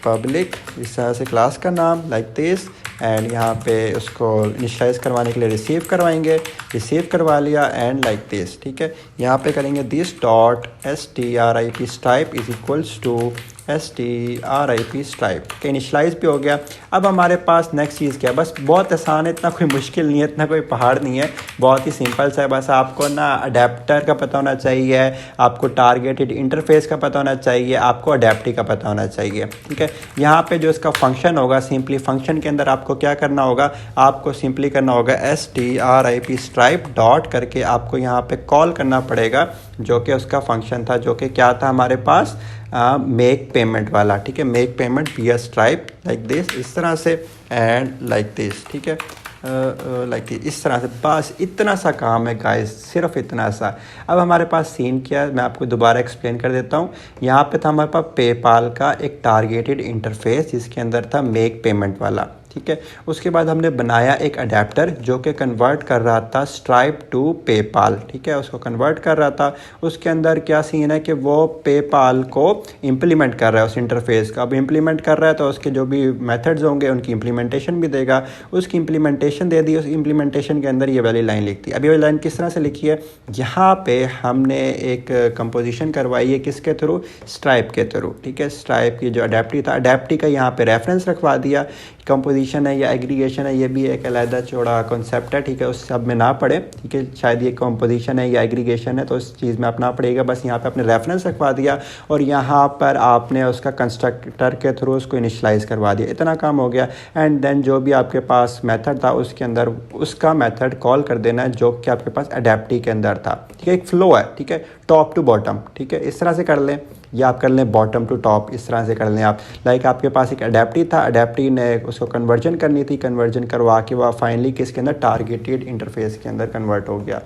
S1: पब्लिक इस तरह से क्लास का नाम लाइक दिस, एंड यहाँ पे उसको इनिशियलाइज करवाने के लिए रिसीव करवाएंगे, रिसीव करवा लिया एंड लाइक दिस, ठीक है। यहाँ पे करेंगे this dot strip stripe is equals to strip stripe के इनिशलाइज भी हो गया। अब हमारे पास नेक्स्ट चीज़ क्या है, बस बहुत आसान है, इतना कोई मुश्किल नहीं है, इतना कोई पहाड़ नहीं है, बहुत ही सिंपल सा है। बस आपको ना अडेप्टर का पता होना चाहिए, आपको टारगेटेड इंटरफेस का पता होना चाहिए, आपको अडेप्टी का पता होना चाहिए, ठीक है। यहाँ पे जो इसका फंक्शन होगा, सिंपली फंक्शन के अंदर आपको क्या करना होगा, आपको सिंपली करना होगा strip स्ट्राइप डॉट करके आपको यहाँ पे कॉल करना पड़ेगा, जो कि उसका फंक्शन था, जो कि क्या था हमारे पास मेक पेमेंट वाला, ठीक है, मेक पेमेंट विया स्ट्राइप लाइक दिस, इस तरह से, एंड लाइक दिस, ठीक है, लाइक दिस, इस तरह से। बस इतना सा काम है गाइस, सिर्फ इतना सा। अब हमारे पास सीन क्या है मैं आपको दोबारा एक्सप्लेन कर देता हूँ। यहाँ पे था हमारे पास पेपाल का एक टारगेटेड इंटरफेस जिसके अंदर था मेक पेमेंट वाला, ठीक है। उसके बाद हमने बनाया एक अडेप्टर जो कि कन्वर्ट कर रहा था स्ट्राइप टू पेपाल, ठीक है, उसको कन्वर्ट कर रहा था। उसके अंदर क्या सीन है कि वो पेपाल को इम्प्लीमेंट कर रहा है उस इंटरफेस का। अब इम्प्लीमेंट कर रहा है तो उसके जो भी मेथड्स होंगे उनकी इम्प्लीमेंटेशन भी देगा, उसकी इम्प्लीमेंटेशन दे दी। उस इम्प्लीमेंटेशन के अंदर ये वाली लाइन लिखती है। अब ये वाली लाइन किस तरह से लिखी है, यहाँ पे हमने एक कंपोजिशन करवाई है किसके थ्रू, स्ट्राइप के थ्रू, ठीक है। स्ट्राइप की जो अडेप्टी था, अडेप्टी का यहाँ पे रेफरेंस रखवा दिया। कंपोजिशन है या एग्रीगेशन है, ये भी एक अलग चौड़ा कॉन्सेप्ट है, ठीक है, उस सब में ना पड़े, ठीक है, शायद ये कंपोजिशन है या एग्रीगेशन है तो उस चीज़ में अपना पड़ेगा। बस यहाँ पे आपने रेफरेंस रखवा दिया और यहाँ पर आपने उसका कंस्ट्रक्टर के थ्रू उसको इनिशलाइज करवा दिया, इतना काम हो गया। एंड देन जो भी आपके पास मेथड था उसके अंदर उसका मेथड कॉल कर देना है जो कि आपके पास अडेप्टी के अंदर था, ठीक है। एक फ्लो है, ठीक है, टॉप टू बॉटम, ठीक है, इस तरह से कर लें या आप कर लें बॉटम टू टॉप, इस तरह से कर लें आप। लाइक आपके पास एक अडेप्टी था, अडेप्टी ने उसको कन्वर्जन करनी थी, कन्वर्जन करवा के वह फाइनली किसके अंदर, टारगेटेड इंटरफेस के अंदर कन्वर्ट हो गया।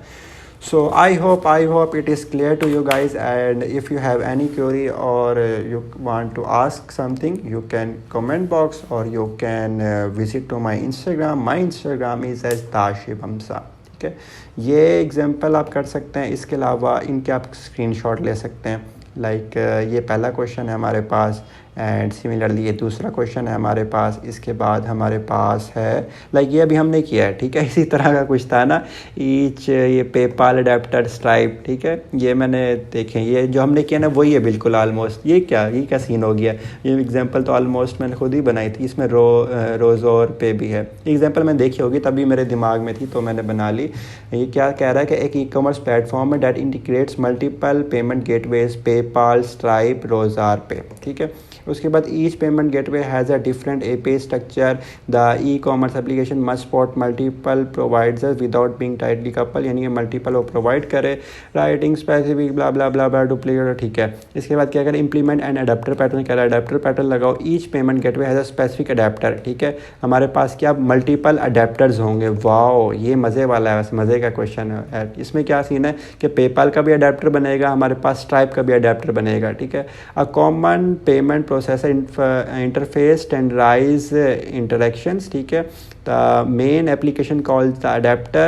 S1: So I hope it is clear to you guys, and if you have any query or you want to ask something, you can comment box or you can visit to my Instagram. My Instagram is as Tashibamsa, ठीक है। ये एग्जांपल आप कर सकते हैं, इसके अलावा इनके आप स्क्रीनशॉट ले सकते हैं। लाइक ये पहला क्वेश्चन है हमारे पास, एंड सिमिलरली ये दूसरा क्वेश्चन है हमारे पास। इसके बाद हमारे पास है लाइक ये अभी हमने किया है, ठीक है, इसी तरह का कुछ था ना, ईच ये पेपाल अडेप्टर स्ट्राइप, ठीक है, ये मैंने देखे, ये जो हमने किया ना वही है बिल्कुल ऑलमोस्ट। ये क्या सीन हो गया, ये एग्जांपल तो ऑलमोस्ट मैंने खुद ही बनाई थी, इसमें रोज़ और पे भी है। एग्जांपल मैंने देखी होगी तभी मेरे दिमाग में थी तो मैंने बना ली। ये क्या कह रहा है कि एक ई कॉमर्स प्लेटफॉर्म है that integrates multiple payment gateways, PayPal, Stripe, Razorpay, ठीक है। उसके बाद each payment gateway has a different API structure, the e commerce application must support multiple providers without being tightly coupled, यानी कि मल्टीपल वो प्रोवाइड करे, writing specific blah blah blah blah duplicate, ठीक है। इसके बाद क्या करें, इंप्लीमेंट एंड अडेप्टर पैटर्न कह रहा है, अडेप्टर पैटर्न लगाओ, each payment gateway has a specific adapter, ठीक है। हमारे पास क्या मल्टीपल अडेप्टर्स होंगे, वाओ ये मज़े वाला है, वैसे मज़े का क्वेश्चन है। इसमें क्या सीन है कि पेपाल का भी अडेप्टर बनेगा, हमारे पास स्ट्राइप का भी अडेप्टर बनेगा, ठीक है। A common payment processor interface standardize interactions, ठीक है। the main application calls the adapter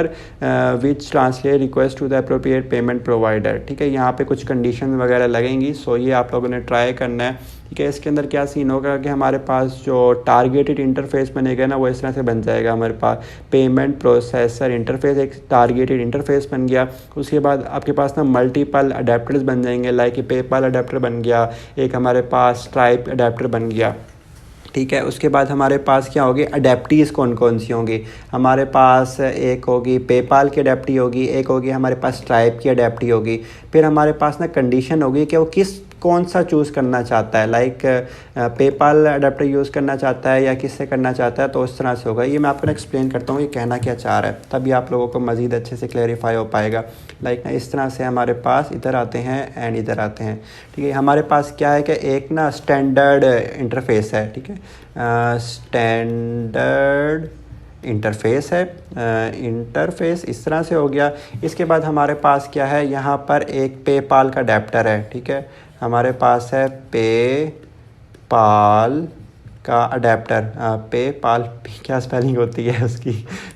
S1: which translate request to the appropriate payment provider, ठीक है। यहाँ पे कुछ कंडीशन वगैरह लगेंगी, सो ये आप लोगों ने ट्राई करना है, ठीक है। इसके अंदर क्या सीन होगा कि हमारे पास जो टारगेटेड इंटरफेस बनेगा ना वो इस तरह से बन जाएगा, हमारे पास पेमेंट प्रोसेसर इंटरफेस एक टारगेटेड इंटरफेस बन गया। उसके बाद आपके पास ना मल्टीपल अडेप्टर्स बन जाएंगे, लाइक पेपाल अडेप्टर बन गया, एक हमारे पास स्ट्राइप अडेप्टर बन गया, ठीक है। उसके बाद हमारे पास क्या होगी, अडेप्टीज़ कौन कौन सी होंगी, हमारे पास एक होगी पेपाल की अडेप्टी होगी, एक होगी हमारे पास स्ट्राइप की अडेप्टी होगी। फिर हमारे पास ना कंडीशन होगी कि वो कौन सा चूज़ करना चाहता है, लाइक पेपाल अडेप्टर यूज़ करना चाहता है या किससे करना चाहता है, तो उस तरह से होगा। ये मैं आपको एक्सप्लेन करता हूँ ये कहना क्या चाह रहा है, तभी आप लोगों को मज़ीद अच्छे से क्लेरिफाई हो पाएगा। लाइक ना इस तरह से हमारे पास इधर आते हैं एंड इधर आते हैं, ठीक है। हमारे पास क्या है कि एक ना स्टैंडर्ड इंटरफेस है, ठीक है, स्टैंडर्ड इंटरफेस है, इंटरफेस इस तरह से हो गया। इसके बाद हमारे पास क्या है, यहाँ पर एक पेपाल का अडेप्टर है, ठीक है, हमारे पास है पेपाल का अडेप्टर, पेपाल क्या स्पेलिंग होती है उसकी,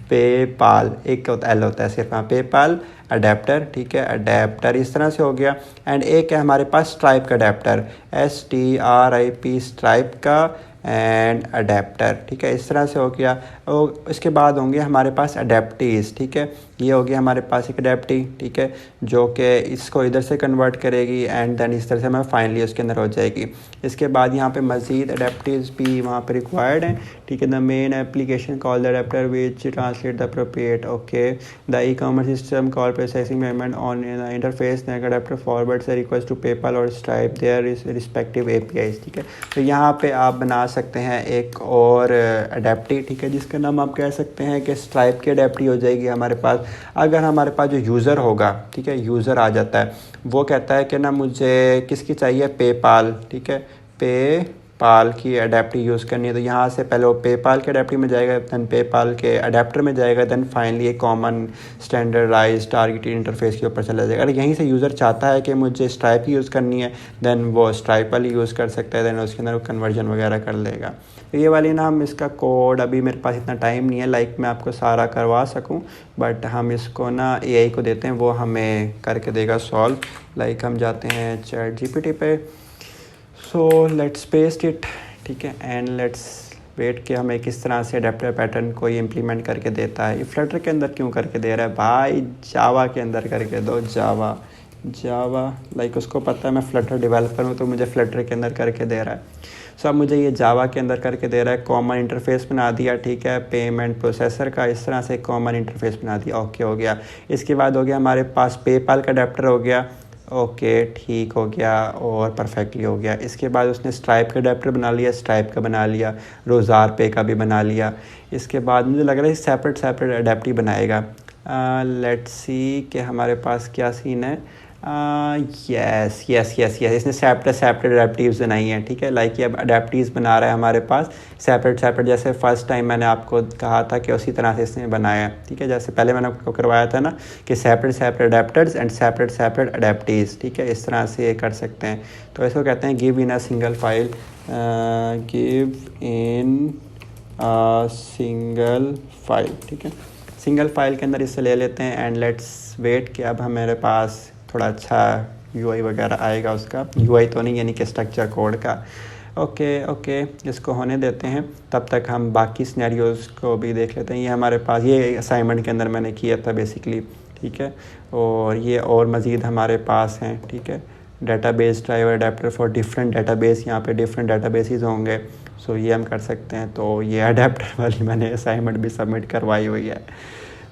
S1: पेपाल एक एल होता है सिर्फ, हाँ पेपाल अडेप्टर, ठीक है, अडेप्टर इस तरह से हो गया। एंड एक है हमारे पास स्ट्राइप का अडेप्टर, STRIP स्ट्राइप का एंड अडेप्टर, ठीक है, इस तरह से हो गया। और इसके बाद होंगे हमारे पास अडेप्टीज़, ठीक है, ये हो गया हमारे पास एक अडेप्टी, ठीक है, जो कि इसको इधर से कन्वर्ट करेगी एंड देन इस तरह से हमें फाइनली उसके अंदर हो जाएगी। इसके बाद यहाँ पे मज़ीद अडेप्टीज़ भी वहाँ पे रिक्वायर्ड हैं, ठीक है। The main application call the adapter which translate the appropriate, okay, the e commerce system call processing payment on interface the adapter forward से रिक्वेस्ट टू पेपाल और स्ट्राइप देयर रिस्पेक्टिव APIs, ठीक है। तो यहाँ पे आप बना सकते हैं एक और अडेप्टी, ठीक है, जिसका नाम आप कह सकते हैं कि स्ट्राइप की अडेप्टी हो जाएगी हमारे पास। अगर हमारे पास जो यूज़र होगा, ठीक है, यूज़र आ जाता है, वो कहता है कि ना मुझे किसकी चाहिए, पेपाल, ठीक है, पेपाल की अडेप्टी यूज़ करनी है, तो यहाँ से पहले वो पेपाल के अडेप्टी में जाएगा, दैन पेपाल के अडेप्टर में जाएगा, दैन फाइनली एक कॉमन स्टैंडर्डाइज टारगेटेड इंटरफेस के ऊपर चला जाएगा। अगर यहीं से यूज़र चाहता है कि मुझे स्ट्राइप की यूज़ करनी है, दैन वो स्ट्राइप वाली यूज़ कर सकता है, दैन उसके अंदर वो कन्वर्जन वगैरह कर लेगा। तो ये वाली ना हम इसका कोड, अभी मेरे पास इतना टाइम नहीं है लाइक मैं आपको सारा करवा सकूं, बट हम इसको ना AI को देते हैं, वो हमें करके देगा सॉल्व। लाइक हम जाते हैं ChatGPT पे, सो लेट्स पेस्ट इट, ठीक है, एंड लेट्स वेट कि हमें किस तरह से अडेप्टर पैटर्न को ये इम्प्लीमेंट करके देता है। ये फ्लटर के अंदर क्यों करके दे रहा है भाई, जावा के अंदर करके दो, जावा लाइक उसको पता है मैं फ्लटर डेवलपर हूँ तो मुझे फ्लटर के अंदर करके दे रहा है। सो अब मुझे ये जावा के अंदर करके दे रहा है, कॉमन इंटरफेस बना दिया, ठीक है, पेमेंट प्रोसेसर का इस तरह से कॉमन इंटरफेस बना दिया, ओके हो गया। इसके बाद हो गया हमारे पास पेपाल का अडेप्टर हो गया, ओके ठीक हो गया और परफेक्टली हो गया। इसके बाद उसने स्ट्राइप का अडेप्टर बना लिया, स्ट्राइप का बना लिया, रोज़ार पे का भी बना लिया। इसके बाद मुझे लग रहा है सेपरेट अडेप्टी बनाएगा। लेट्स सी कि हमारे पास क्या सीन है। यस इसने सेपरेट अडेप्टिव्स बनाई हैं, ठीक है, लाइक ये अब अडेप्टिव्स बना रहा है हमारे पास सेपरेट, जैसे फर्स्ट टाइम मैंने आपको कहा था कि उसी तरह से इसने बनाया, ठीक है, जैसे पहले मैंने आपको करवाया था ना कि सेपरेट अडेप्टर्स एंड सेपरेट अडेप्टिव्स, ठीक है, इस तरह से ये कर सकते हैं। तो इसको कहते हैं give in a single file, give in a single file, ठीक है, सिंगल फाइल के अंदर इससे ले लेते हैं एंड लेट्स वेट कि अब हमारे पास थोड़ा अच्छा UI वगैरह आएगा उसका, UI तो नहीं यानी कि स्ट्रक्चर कोड का। ओके ओके, इसको होने देते हैं, तब तक हम बाकी सिनेरियोज़ को भी देख लेते हैं। ये हमारे पास ये असाइनमेंट के अंदर मैंने किया था बेसिकली, ठीक है। और ये और मज़ीद हमारे पास हैं, ठीक है। Database driver adapter for different database, यहाँ पे डिफरेंट डेटाबेसेस होंगे, सो ये हम कर सकते हैं। तो ये अडेप्टर वाली मैंने असाइनमेंट भी सबमिट करवाई हुई है।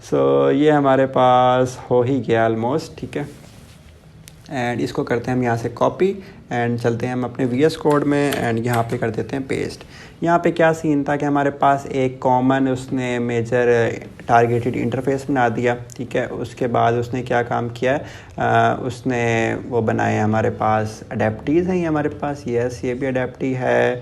S1: सो ये हमारे पास हो ही गया ऑलमोस्ट, ठीक है। एंड इसको करते हैं हम यहाँ से कॉपी एंड चलते हैं हम अपने VS कोड में एंड यहाँ पे कर देते हैं पेस्ट। यहाँ पे क्या सीन था कि हमारे पास एक कॉमन उसने मेजर टारगेटेड इंटरफेस बना दिया, ठीक है। उसके बाद उसने क्या काम किया है, उसने वो बनाए हमारे पास अडेप्टीज़ हैं, ये हमारे पास, यस ये भी अडेप्टी है,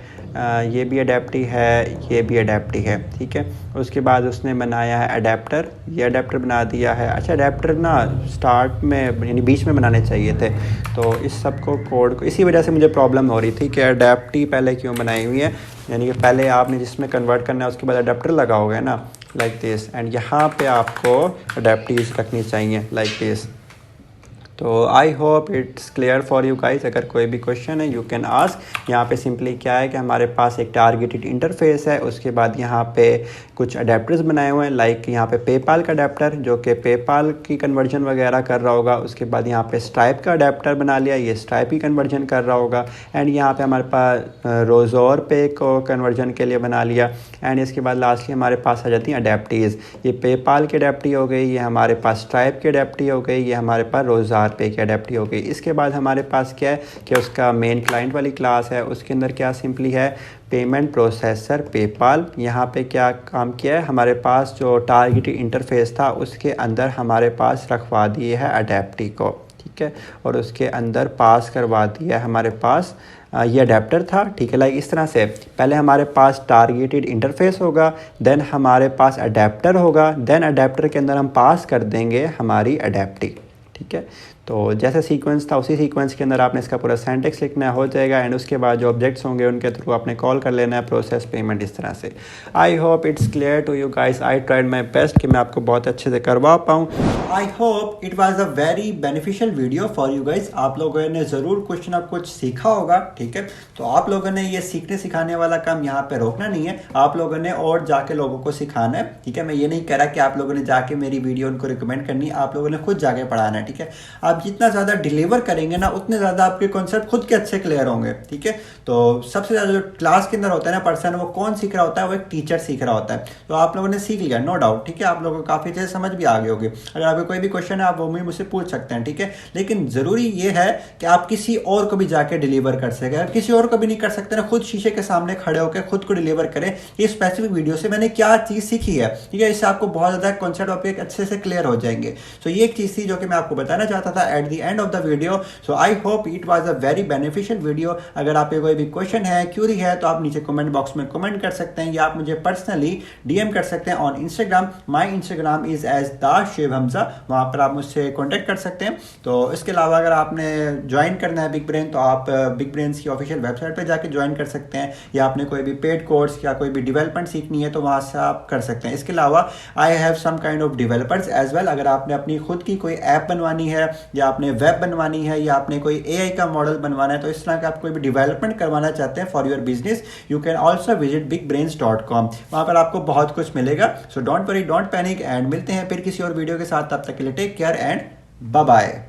S1: ये भी अडेप्टी है, ये भी अडेप्टी है, ठीक है। उसके बाद उसने बनाया है अडेप्टर, ये अडेप्टर बना दिया है। अच्छा, अडेप्टर ना स्टार्ट में यानी बीच में बनाने चाहिए थे, तो इस सब को कोड को इसी वजह से मुझे प्रॉब्लम हो रही थी कि अडेप्टी पहले क्यों बनाई हुई है, यानी कि पहले आपने जिसमें कन्वर्ट करना है उसके बाद अडेप्टर लगाओगे ना, लाइक दिस। एंड यहाँ पे आपको अडेप्टीज रखनी चाहिए लाइक दिस। तो आई hope it's clear for you guys. अगर कोई भी क्वेश्चन है यू कैन आस्क। यहाँ पे सिंपली क्या है कि हमारे पास एक टारगेटेड इंटरफेस है, उसके बाद यहाँ पे कुछ अडेप्टर्स बनाए हुए हैं, लाइक यहाँ पे पेपाल का अडेप्टर जो कि पेपाल की कन्वर्जन वगैरह कर रहा होगा। उसके बाद यहाँ पे स्ट्राइप का अडेप्टर बना लिया, ये स्ट्राइप की कन्वर्जन कर रहा होगा। एंड यहाँ पे हमारे पास रोज़ोर पे को कन्वर्जन के लिए बना लिया। एंड इसके बाद लास्टली हमारे पास आ जाती हैं अडेप्टीज़। ये पेपाल की अडेप्टी हो गई, ये हमारे पास स्ट्राइप की अडेप्टी हो गई, ये हमारे पास रोज़ार पे की अडेप्टी हो गई। इसके बाद हमारे पास क्या है कि उसका मेन क्लाइंट वाली क्लास है, उसके अंदर क्या सिंपली है पेमेंट प्रोसेसर पेपाल। यहाँ पे क्या काम किया है, हमारे पास जो टारगेटेड इंटरफेस था उसके अंदर हमारे पास रखवा दिए है अडेप्टी को, ठीक है। और उसके अंदर पास करवा दिया है हमारे पास ये अडेप्टर था, ठीक है। लाइक इस तरह से पहले हमारे पास टारगेटेड इंटरफेस होगा, देन हमारे पास अडेप्टर होगा, देन अडेप्टर के अंदर हम पास कर देंगे हमारी अडेप्टी, ठीक है। तो जैसा सीक्वेंस था उसी सीक्वेंस के अंदर आपने इसका पूरा सिंटैक्स लिखना हो जाएगा। एंड उसके बाद जो ऑब्जेक्ट्स होंगे उनके थ्रू आपने कॉल कर लेना है प्रोसेस पेमेंट, इस तरह से। I hope it's clear to you guys. I tried my best कि मैं आपको बहुत अच्छे से करवा पाऊँ। I hope it was a very beneficial video for you guys. आप लोगों ने ज़रूर कुछ ना कुछ सीखा होगा, ठीक है। तो आप लोगों ने ये सीखने सिखाने वाला काम यहाँ पे रोकना नहीं है, आप लोगों ने और जाके लोगों को सिखाना है, ठीक है। मैं ये नहीं कह रहा कि आप लोगों ने जाके मेरी वीडियो उनको रिकमेंड करनी है, आप लोगों ने खुद जाके पढ़ाना है, ठीक है। आप जितना ज़्यादा डिलीवर करेंगे ना उतने ज़्यादा आपके कॉन्सेप्ट खुद के अच्छे क्लियर होंगे, ठीक है। तो सबसे ज़्यादा जो क्लास के अंदर होता है ना पर्सन, वो कौन सीख रहा होता है, वो एक टीचर सीख रहा होता है। तो आप लोगों ने सीख लिया नो डाउट, ठीक है। आप लोगों को काफ़ी अच्छे से समझ भी आ गई होगी। अगर आपको कोई भी क्वेश्चन है आप वो मुझसे पूछ सकते हैं, ठीक है। लेकिन ज़रूरी ये है कि आप किसी और को भी जाके डिलीवर कर सकें। अगर किसी और को भी नहीं कर सकते ना, खुद शीशे के सामने खड़े होकर खुद को डिलीवर करें ये स्पेसिफिक वीडियो से मैंने क्या चीज़ सीखी है, ठीक है। इससे आपको बहुत ज़्यादा कॉन्सेप्ट टॉपिक अच्छे से क्लियर हो जाएंगे। तो ये एक चीज़ थी जो कि मैं आपको बताना चाहता था at the end of the video. So I hope it was a very beneficial video. अगर आप पे कोई भी क्वेश्चन है, क्यूरी है, तो आप नीचे कमेंट बॉक्स में कमेंट कर सकते हैं, या आप मुझे पर्सनली डीएम कर सकते हैं on Instagram. My Instagram is as the Sheb Hamza, वहाँ पर आप मुझसे कॉन्टैक्ट कर सकते हैं। तो इसके अलावा अगर आपने ज्वाइन करना है बिग ब्रेन, तो आप बिग ब्रेन्स की ऑफिशियल वेबसाइट पर जाकर ज्वाइन कर सकते हैं, या आपने कोई भी पेड कोर्स या कोई भी डेवलपमेंट सीखनी है तो वहाँ से आप कर सकते हैं। इसके अलावा I have some kind of developers as well. अगर आपने अपनी खुद की कोई ऐप बनवानी है, या आपने वेब बनवानी है, या आपने कोई AI का मॉडल बनवाना है, तो इस तरह का आप कोई भी डेवलपमेंट करवाना चाहते हैं for your business, you can also visit bigbrains.com। वहाँ पर आपको बहुत कुछ मिलेगा। So don't worry, don't panic, and मिलते हैं फिर किसी और वीडियो के साथ। तब तक के लिए take care and bye bye.